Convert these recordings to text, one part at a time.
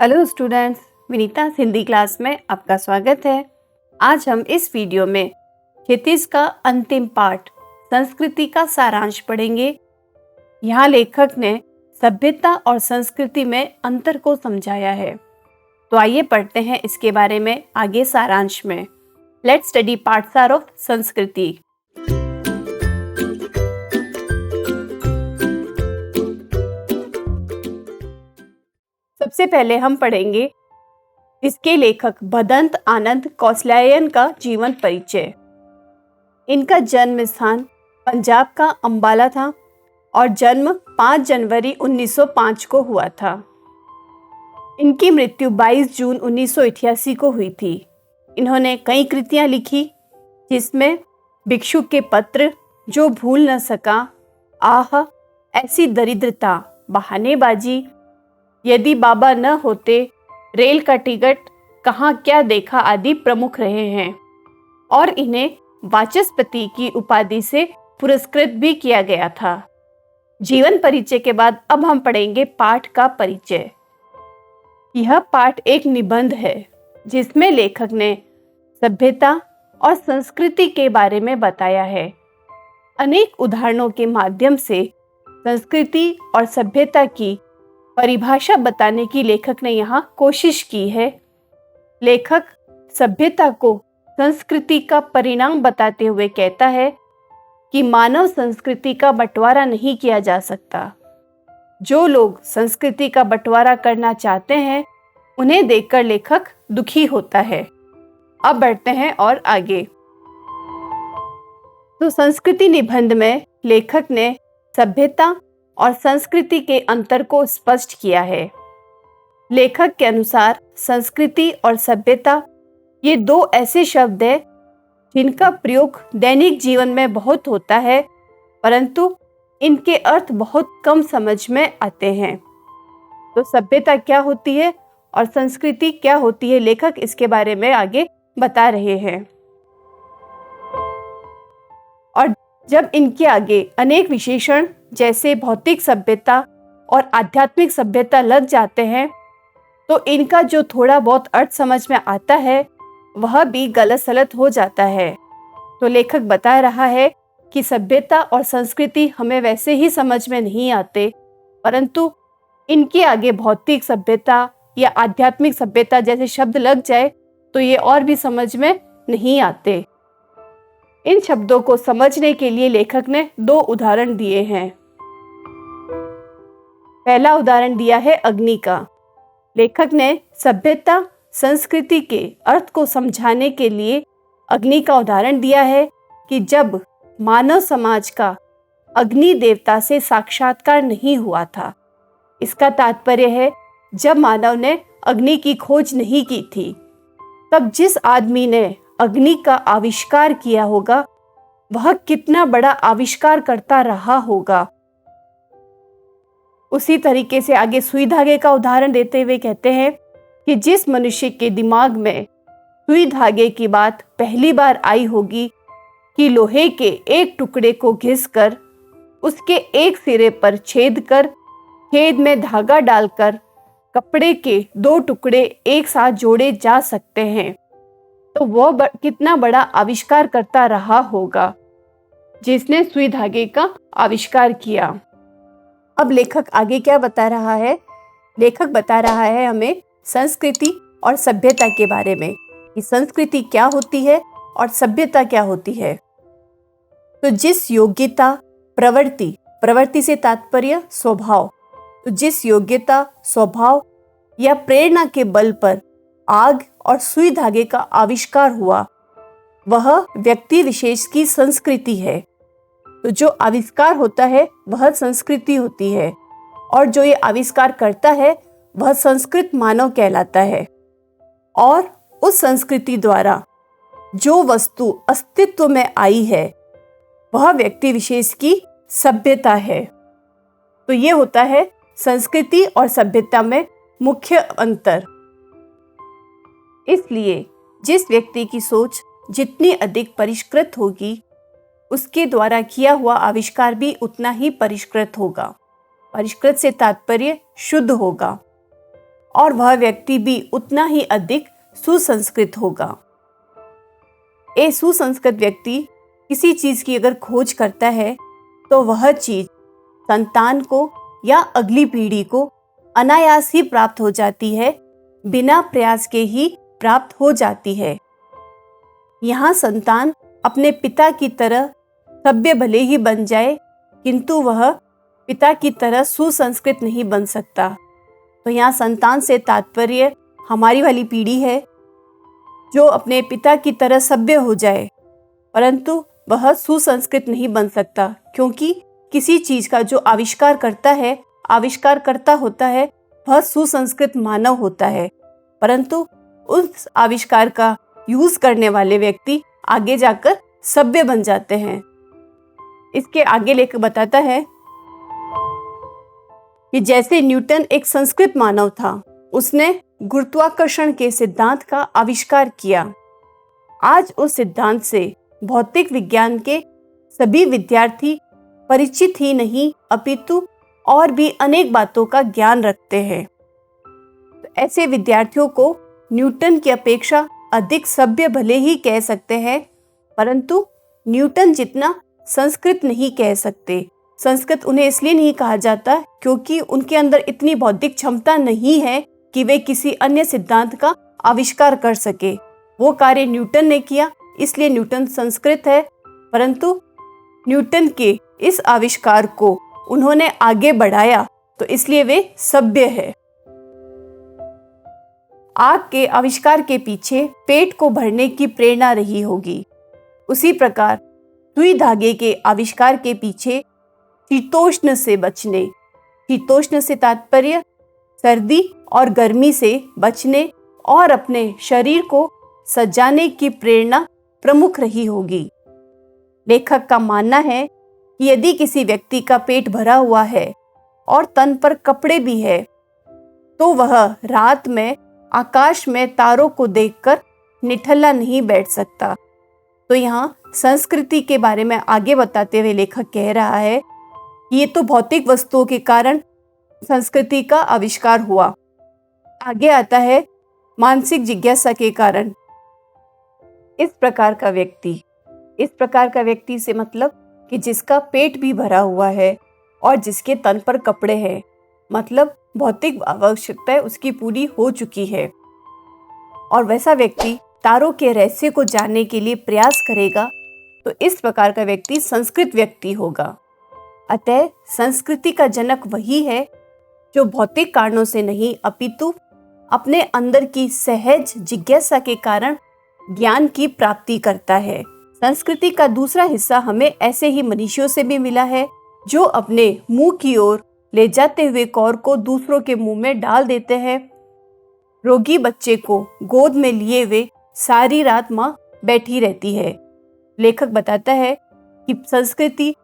Hello students, Vinita Hindi class में आपका स्वागत है। आज हम इस वीडियो में क्षितिज का अंतिम पाठ संस्कृति का सारांश पढ़ेंगे। यहाँ लेखक ने सभ्यता और संस्कृति में अंतर को समझाया है। तो आइए पढ़ते हैं इसके बारे में आगे सारांश में। Let's study parts are of संस्कृति। सबसे पहले हम पढ़ेंगे इसके लेखक भदंत आनंद कौशल्यायन का जीवन परिचय। इनका जन्म स्थान पंजाब का अंबाला था और जन्म 5 जनवरी 1905 को हुआ था। इनकी मृत्यु 22 जून 1988 को हुई थी। इन्होंने कई कृतियां लिखी, जिसमें भिक्षु के पत्र, जो भूल न सका, आह, ऐसी दरिद्रता, बहानेबाजी, यदि बाबा न होते, रेल का टिकट, कहाँ क्या देखा आदि प्रमुख रहे हैं और इन्हें वाचस्पति की उपाधि से पुरस्कृत भी किया गया था। जीवन परिचय के बाद अब हम पढ़ेंगे पाठ का परिचय। यह पाठ एक निबंध है जिसमें लेखक ने सभ्यता और संस्कृति के बारे में बताया है। अनेक उदाहरणों के माध्यम से संस्कृति और सभ्यता की परिभाषा बताने की लेखक ने यहाँ कोशिश की है। लेखक सभ्यता को संस्कृति का परिणाम बताते हुए कहता है कि मानव संस्कृति का बंटवारा नहीं किया जा सकता। जो लोग संस्कृति का बंटवारा करना चाहते हैं, उन्हें देखकर लेखक दुखी होता है। अब बढ़ते हैं और आगे। तो संस्कृति निबंध में लेखक ने सभ्यता और संस्कृति के अंतर को स्पष्ट किया है। लेखक के अनुसार संस्कृति और सभ्यता ये दो ऐसे शब्द हैं जिनका प्रयोग दैनिक जीवन में बहुत होता है, परंतु इनके अर्थ बहुत कम समझ में आते हैं। तो सभ्यता क्या होती है और संस्कृति क्या होती है, लेखक इसके बारे में आगे बता रहे हैं। और जब इनके आगे अनेक विशेषण जैसे भौतिक सभ्यता और आध्यात्मिक सभ्यता लग जाते हैं, तो इनका जो थोड़ा बहुत अर्थ समझ में आता है वह भी गलत सलत हो जाता है। तो लेखक बता रहा है कि सभ्यता और संस्कृति हमें वैसे ही समझ में नहीं आते, परंतु इनके आगे भौतिक सभ्यता या आध्यात्मिक सभ्यता जैसे शब्द लग जाए तो ये और भी समझ में नहीं आते। इन शब्दों को समझने के लिए लेखक ने 2 उदाहरण दिए हैं। पहला उदाहरण दिया है अग्नि का। लेखक ने सभ्यता संस्कृति के अर्थ को समझाने के लिए अग्नि का उदाहरण दिया है कि जब मानव समाज का अग्नि देवता से साक्षात्कार नहीं हुआ था। इसका तात्पर्य है जब मानव ने अग्नि की खोज नहीं की थी, तब जिस आदमी ने अग्नि का आविष्कार किया होगा वह कितना बड़ा आविष्कार करता रहा होगा। उसी तरीके से आगे सुई धागे का उदाहरण देते हुए कहते हैं कि जिस मनुष्य के दिमाग में सुई धागे की बात पहली बार आई होगी कि लोहे के एक टुकड़े को घिसकर उसके एक सिरे पर छेद कर छेद में धागा डालकर कपड़े के 2 टुकड़े एक साथ जोड़े जा सकते हैं, तो वह कितना बड़ा आविष्कार करता रहा होगा जिसने सुई धागे का आविष्कार किया। अब लेखक आगे क्या बता रहा है? लेखक बता रहा है हमें संस्कृति और सभ्यता के बारे में कि संस्कृति क्या होती है और सभ्यता क्या होती है। तो जिस योग्यता, प्रवृत्ति से तात्पर्य स्वभाव, तो जिस योग्यता, स्वभाव या प्रेरणा के बल पर आग और सुई धागे का आविष्कार हुआ, वह व्यक्ति विशेष की संस्कृति है। तो जो आविष्कार होता है वह संस्कृति होती है और जो ये आविष्कार करता है वह संस्कृत मानव कहलाता है। और उस संस्कृति द्वारा जो वस्तु अस्तित्व में आई है वह व्यक्ति विशेष की सभ्यता है। तो ये होता है संस्कृति और सभ्यता में मुख्य अंतर। इसलिए जिस व्यक्ति की सोच जितनी अधिक परिष्कृत होगी, उसके द्वारा किया हुआ आविष्कार भी उतना ही परिष्कृत होगा। परिष्कृत से तात्पर्य शुद्ध होगा। और वह व्यक्ति भी उतना ही अधिक सुसंस्कृत होगा। एक सुसंस्कृत व्यक्ति किसी चीज की अगर खोज करता है तो वह चीज संतान को या अगली पीढ़ी को अनायास ही प्राप्त हो जाती है, बिना प्रयास के ही प्राप्त हो जाती है। यहाँ संतान अपने पिता की तरह सभ्य भले ही बन जाए, किंतु वह पिता की तरह सुसंस्कृत नहीं बन सकता। तो यहाँ संतान से तात्पर्य हमारी वाली पीढ़ी है, जो अपने पिता की तरह सभ्य हो जाए, परंतु वह सुसंस्कृत नहीं बन सकता, क्योंकि किसी चीज का जो आविष्कार करता होता है वह सुसंस्कृत मानव होता है, परंतु उस आविष्कार का यूज करने वाले व्यक्ति आगे जाकर सभ्य बन जाते हैं। इसके आगे लेकर बताता है कि जैसे न्यूटन एक संस्कृत मानव था, उसने गुरुत्वाकर्षण के सिद्धांत का आविष्कार किया। आज उस सिद्धांत से भौतिक विज्ञान के सभी विद्यार्थी परिचित ही नहीं, अपितु और भी अनेक बातों का ज्ञान रखते हैं। तो ऐसे विद्यार्थियों को न्यूटन की अपेक्षा अधिक सभ्य भले ही कह सकते हैं, परंतु न्यूटन जितना संस्कृत नहीं कह सकते। संस्कृत उन्हें इसलिए नहीं कहा जाता क्योंकि उनके अंदर इतनी बौद्धिक क्षमता नहीं है कि वे किसी अन्य सिद्धांत का आविष्कार कर सके। वो कार्य न्यूटन ने किया, इसलिए न्यूटन संस्कृत है, परंतु न्यूटन के इस आविष्कार को उन्होंने आगे बढ़ाया, तो इसलिए वे सभ्य है। आग के आविष्कार के पीछे पेट को भरने की प्रेरणा रही होगी। उसी प्रकार सुई धागे के आविष्कार के पीछे शीतोष्ण से बचने, शीतोष्ण से तात्पर्य सर्दी और गर्मी से बचने और अपने शरीर को सजाने की प्रेरणा प्रमुख रही होगी। लेखक का मानना है कि यदि किसी व्यक्ति का पेट भरा हुआ है और तन पर कपड़े भी है, तो वह रात में आकाश में तारों को देखकर निठल्ला नहीं बैठ सकता। तो यहाँ संस्कृति के बारे में आगे बताते हुए लेखक कह रहा है कि ये तो भौतिक वस्तुओं के कारण संस्कृति का आविष्कार हुआ। आगे आता है मानसिक जिज्ञासा के कारण। इस प्रकार का व्यक्ति से मतलब कि जिसका पेट भी भरा हुआ है और जिसके तन पर कपड़े हैं, मतलब भौतिक आवश्यकताएं उसकी पूरी हो चुकी है, और वैसा व्यक्ति तारों के रहस्य को जानने के लिए प्रयास करेगा, तो इस प्रकार का व्यक्ति संस्कृत व्यक्ति होगा। अतः संस्कृति का जनक वही है जो भौतिक कारणों से नहीं, अपितु अपने अंदर की सहज जिज्ञासा के कारण ज्ञान की प्राप्ति करता है। संस्कृति का दूसरा हिस्सा हमें ऐसे ही मनुष्यों से भी मिला है, जो अपने मुंह की ओर ले जाते हुए कौर को दूसरों के मुंह में डाल देते हैं। रोगी बच्चे को गोद में लिए हुए सारी रात माँ बैठी रहती है। लेखक बताता है कि संस्कृति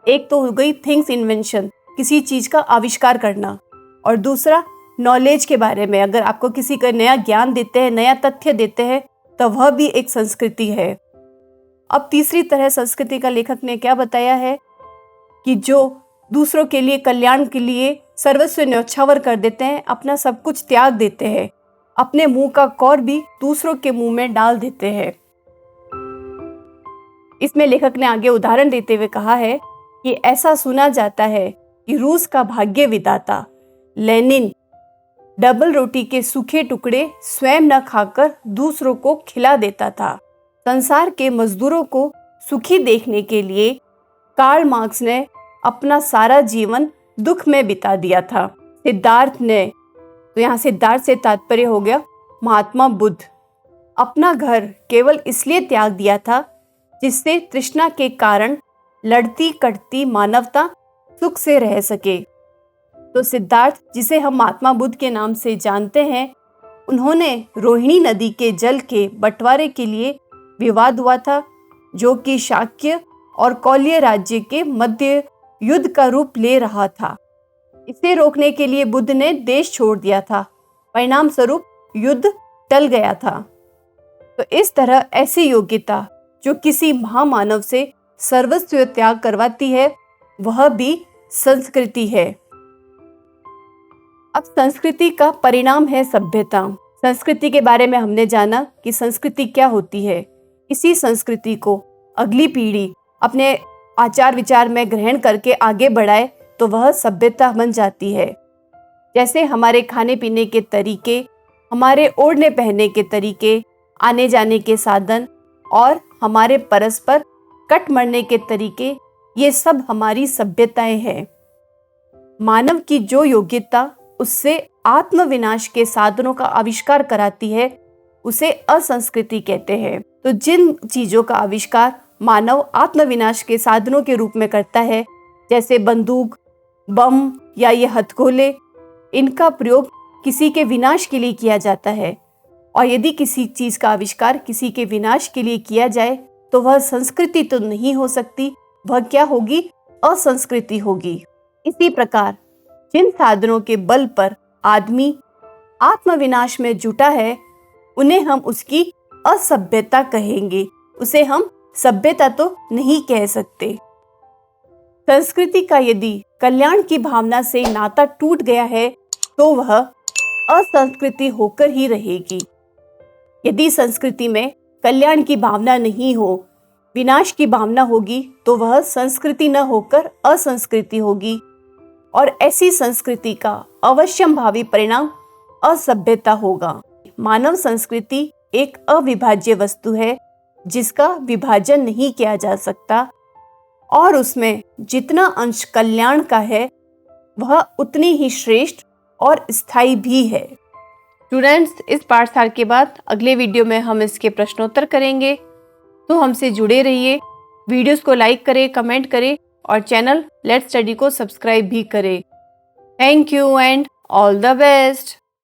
एक तो हो गई थिंग्स इन्वेंशन, किसी चीज का आविष्कार करना, और दूसरा नॉलेज के बारे में अगर आपको किसी का नया ज्ञान देते हैं, नया तथ्य देते हैं, तो वह भी एक संस्कृति है। अब तीसरी तरह संस्कृति का लेखक ने क्या बताया है कि जो दूसरों के लिए कल्याण के लिए सर्वस्व न्यौछावर कर देते हैं, अपना सब कुछ त्याग देते हैं, अपने मुंह का कौर भी दूसरों के मुंह में डाल देते हैं। इसमें लेखक ने आगे उदाहरण देते हुए कहा है कि ऐसा सुना जाता है कि रूस का भाग्य विधाता लेनिन डबल रोटी के सूखे टुकड़े स्वयं न खाकर दूसरों को खिला देता था। संसार के मजदूरों को सुखी देखने के लिए कार्ल मार्क्स ने अपना सारा जीवन दुख में बिता दिया था। सिद्धार्थ ने, तो यहाँ सिद्धार्थ से तात्पर्य हो गया महात्मा बुद्ध, अपना घर केवल इसलिए त्याग दिया था जिससे तृष्णा के कारण लड़ती कटती मानवता सुख से रह सके। तो सिद्धार्थ, जिसे हम महात्मा बुद्ध के नाम से जानते हैं, उन्होंने रोहिणी नदी के जल के बंटवारे के लिए विवाद हुआ था, जो कि शाक्य और कौल्य राज्य के मध्य युद्ध का रूप ले रहा था। इसे रोकने के लिए बुद्ध ने देश छोड़ दिया था, परिणाम स्वरूप युद्ध टल गया था। तो इस तरह ऐसी योग्यता जो किसी महामानव से सर्वस्व त्याग करवाती है, वह भी संस्कृति है। अब संस्कृति का परिणाम है सभ्यता। संस्कृति के बारे में हमने जाना कि संस्कृति क्या होती है। इसी संस्कृति को अगली पीढ़ी अपने आचार विचार में ग्रहण करके आगे बढ़ाए तो वह सभ्यता बन जाती है। जैसे हमारे खाने पीने के तरीके, हमारे ओढ़ने पहनने के तरीके, आने जाने के साधन और हमारे परस्पर कट मरने के तरीके, ये सब हमारी सभ्यताएं हैं। मानव की जो योग्यता उससे आत्मविनाश के साधनों का आविष्कार कराती है उसे असंस्कृति कहते हैं। तो जिन चीजों का आविष्कार मानव आत्मविनाश के साधनों के रूप में करता है, जैसे बंदूक, बम या ये हथगोले, इनका प्रयोग किसी के विनाश के लिए किया जाता है। और यदि किसी चीज का आविष्कार किसी के विनाश के लिए किया जाए तो वह संस्कृति तो नहीं हो सकती, वह क्या होगी? असंस्कृति होगी। इसी प्रकार जिन साधनों के बल पर आदमी आत्मविनाश में जुटा है उन्हें हम उसकी असभ्यता कहेंगे, उसे हम सभ्यता तो नहीं कह सकते। संस्कृति का यदि कल्याण की भावना से नाता टूट गया है तो वह असंस्कृति होकर ही रहेगी। यदि संस्कृति में कल्याण की भावना नहीं हो, विनाश की भावना होगी तो वह संस्कृति न होकर असंस्कृति होगी और ऐसी संस्कृति का अवश्यंभावी परिणाम असभ्यता होगा। मानव संस्कृति एक अविभाज्य वस्तु है जिसका विभाजन नहीं किया जा सकता और उसमें जितना अंश कल्याण का है वह उतनी ही श्रेष्ठ और स्थायी भी है। स्टूडेंट्स, इस पाठशाला के बाद अगले वीडियो में हम इसके प्रश्नोत्तर करेंगे, तो हमसे जुड़े रहिए। वीडियोस को लाइक करें, कमेंट करें और चैनल लेट्स स्टडी को सब्सक्राइब भी करें। Thank you and all the best.